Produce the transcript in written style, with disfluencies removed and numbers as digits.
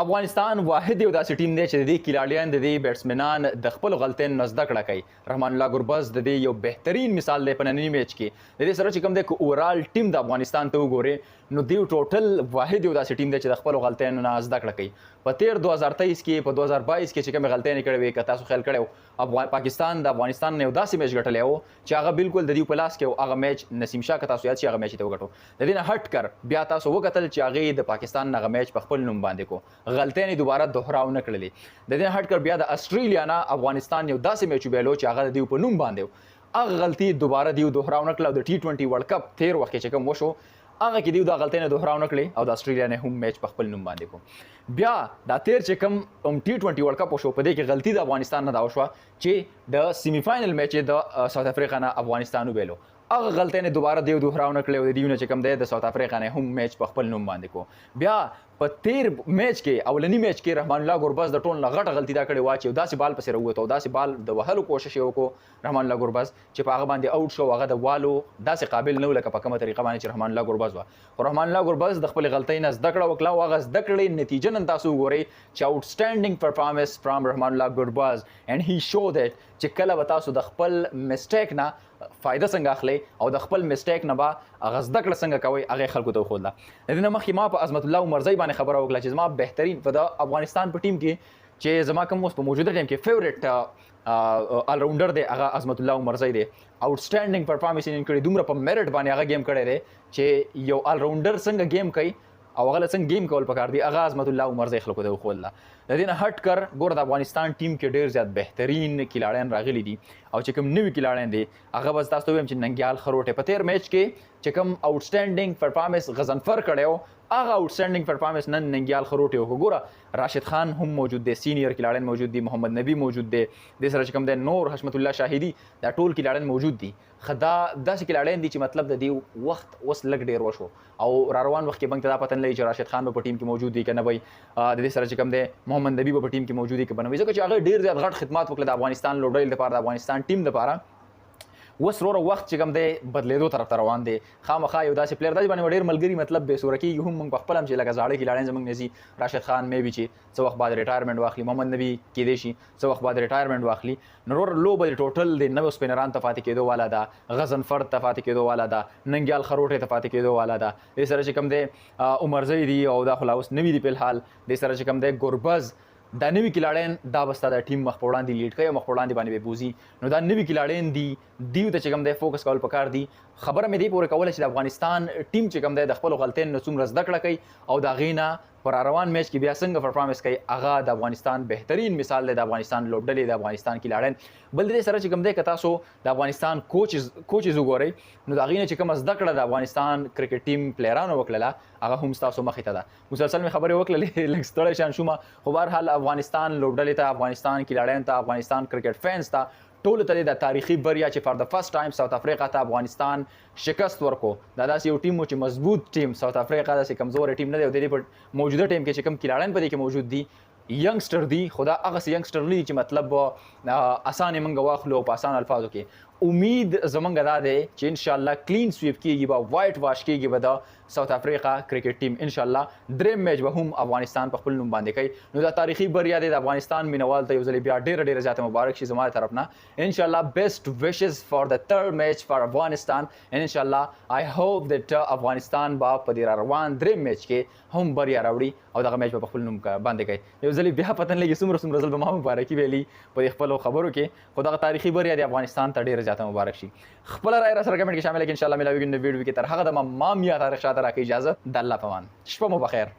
افغانستان واحد یو داسې ټیم دی چې د دې کلاړیان د دې بیټسمنان د خپل غلطیو نه زده کړه کوي. رحمان الله ګربز د دې یو بهترین مثال دی په ننني میچ کې. د دې سره چې کوم دی که اوورال ټیم د افغانستان ته وګورې نو دیو ټوټل واحد یو داسې ټیم دی چې د خپل غلطیو نه زده کړه کوي. په تیر 2023 کې په 2022 کې چې کومې غلطۍ کړې وي که تاسو خیال کړی پاکستان د افغانستان نه یو داسې میچ ګټلی و چې هغه بالکل د دې په لاس کې هغه میچ نسیم شاه که تاسو یاد شي هغه میچ یې ته وګټو. د دې نه هټ کر بیا تاسو وکتل چې هغې د پاکستان نه هغه میچ په خپل نوم باندې کو غلطۍ یې دوباره دوهراو نه کړلې. د دې هټ کر بیا د استرالیا نه افغانستان یو داسې میچ وبایلو چې هغه د دوی په نوم باندې هغه غلطي دوباره دیو دوهراو نه کړله او د T20 ورلډ کپ تیر وخت کې چې کوم وشو هغه کې دیو دا غلطۍ نه دوهراو نه کړلې او د استرالیا نه هم میچ په خپل نوم باندې کو. بیا دا تیر چې کوم T20 ورلډ کپ وشو په دې کې غلطي د افغانستان نه دا وشوه چې د سیمی فائنل میچ د ساوث افریقا نه افغانستان وبایلو هغه غلطۍ نه دوباره دیو دوهراو نه کړلې او د دیو نه چې کوم دی د ساوث افریقا نه هم میچ په خپل نوم باندې کو. بیا په تیر میچ کې اولنی میچ کې رحمان الله ګربز د ټول نه غټه غلطي دا کړې وه چې داسې بال پسې راووت او داسې بال د وهلو کوشش یې وکړو رحمان الله ګربز چې په هغه باندې اوټ شو. هغه د والو داسې قابل نه و لکه په کومه طریقه باندې چې رحمان الله ګربز وه. خو رحمان الله ګربز د خپلې غلطۍ نه زده کړه وکړه او هغه زده کړې نتیجه نن تاسو وګورئ چې آوټسټینډینګ پرفارمنس فرام رحمان الله ګربز اینډ هی شوډ اټ چې کله به تاسو د خپل مسټیک نه فایده څنګه اخلئ او د خپل مسټیک نه به هغه زده کړه څنګه کوئ هغې خلکو ته وښودله. د دې نه مخکې ما په عظمت الله عمرزی باندې خبره وکړه چې زما بهترین په د افغانستان په ټیم کې چې زما کوم اوس په موجوده ټیم کې فیورټ آلراونډر دی هغه عظمت الله عمرزی دی. آوټسټینډینګ پرفارمنس یې کړی دومره په میرټ باندې هغه گیم کړی دی چې یو آلراونډر څنګه گیم کوي او هغه له څنګه گیم کول پکار دی هغه عظمت الله عمرزی خلکو ته وښودله. د دې نه هټ کر ګوره د افغانستان ټیم کې ډېر زیات بهترین کلاړیان راغلي دي او چې کوم نوي کلاړیان دي هغه به تاسو ته ووایم چې ننګیال خروټې په تیر میچ کې چې کوم آوټسټینډینګ پرفارمنس غضنفر کړی و هغه آوټسټینډینګ پرفارمنس نن ننګیال خروټې وکړو. ګوره راشد خان هم موجود دی سینیر کلاړیان موجود دي محمد نبی موجود دی دې سره چې کوم دی نور حشمت الله شاهدي دا ټول کلاړیان موجود دي. خو دا داسې کلاړیان دي چې مطلب د دې وخت اوس لږ ډېر وشو او را روان وخت کې بنګ ته دا پته نه لګي چې راشد خان به په ټیم کې موجود دی که نه وي. د دې سره چې کوم دی محمد نبی به په ټیم کې موجود دی که به نه وي ځکه چې هغه ډېر زیات غټ خدمات وکړه د افغانستان لوبډلې لپاره د افغانستان ټیم لپاره. اوس وروره وخت چې کوم دی بدلېدو طرف ته روان دی. خامخا یو داسې پلیر داسې باندې ډېر ملګري مطلب بې سوره کېږي هم موږ په خپله هم چې لکه زاړه کلاړیان زموږ نه ځي راشد خان مې وي چې څه وخت بعد ریټایرمنټ واخلي محمد نبي کېدی شي څه وخت بعد ریټایرمنټ واخلي. نو وروره لوبه ټوټل د نویو سپینرانو ته پاتې کېدو والا ده غضنفر ته پاتې کېدو والا ده ننګیال خروټې ته پاتې کېدو والا ده. دې سره چې کوم دی عمرزی دی او دا خو لا اوس نوي دي په الحال. دې سره چې کوم دی ګربز دا نوي کلاړیان دا به ستا د ټیم مخ په وړاندې لیډ کوي او مخ په وړاندې باندې به بوځي. نو دا نوي کلاړیان دي دیو ته چې کوم دی فوکس کول پکار دي. خبره مې دې پورې کوله چې د افغانستان ټیم چې کوم دی د خپلو غلطیو نه څومره زده کړه کوي او د هغې نه پر روان میچ کې بیا څنګه پرفارمنس کوي هغه د افغانستان بهترین مثال دی د افغانستان لوبډلې د افغانستان کلاړیان. بل دې سره چې کوم دی که تاسو د افغانستان کوچز وګورئ نو د هغې نه چې کومه زده کړه د افغانستان کرکټ ټیم پلیرانو وکړله هغه هم ستاسو مخې ته ده. مسلسل مې خبرې وکړلې لږ ستړی شان شومه خو بهرحال افغانستان لوبډلې ته افغانستان کلاړیانو ته افغانستان کرکټ فینس ته ټولو ته د تاریخي بریا چې فار د فرست ټایم ساوث افریقا ته افغانستان شکست ورکو دا داسې یو ټیم و چې مضبوط ټیم ساوث افریقا داسې کمزوری ټیم نه دی او د دې په موجوده ټیم کې چې کوم کلاړیان په دې کې موجود دي ینګسټر دي خو دا هغسې ینګسټر نه دي چې مطلب اسانې موږ واخلو په اسان الفاظو کې. امید زمونږ دا دی چې انشاءالله کلین سویپ کېږي به وایټ واش کېږي به د ساوث افریقا کرکټ ټیم انشاءالله دریم میچ به هم افغانستان په خپل نوم باندې کوي. نو دا تاریخي بریا دی د افغانستان مینوال ته یو ځلې بیا ډېره زیاته مبارک شي زما د طرف نه. انشاءالله بیسټ وشز فار د تھرډ میچ فار افغانستان and انشاءالله آی هوپ دیٹ افغانستان به په دې را روان دریم میچ کې هم بریا راوړي او دغه میچ به په خپل نوم باندې کوي. یو ځلې بیا پته نه لګي څومره ځل به ما مبارکي ویلي په دې خپلو خبرو کې خو دغه تاریخي بریا دی افغانستان ته ډېره زیاته مبارک شي. خپل رائے را سره کمنټ کې شامل کړئ انشاءالله ملاویږو نو ویډیو کې تر هغه د ما میا تاریخ شاته راکې اجازه د الله پامان. شپه مو بخیر.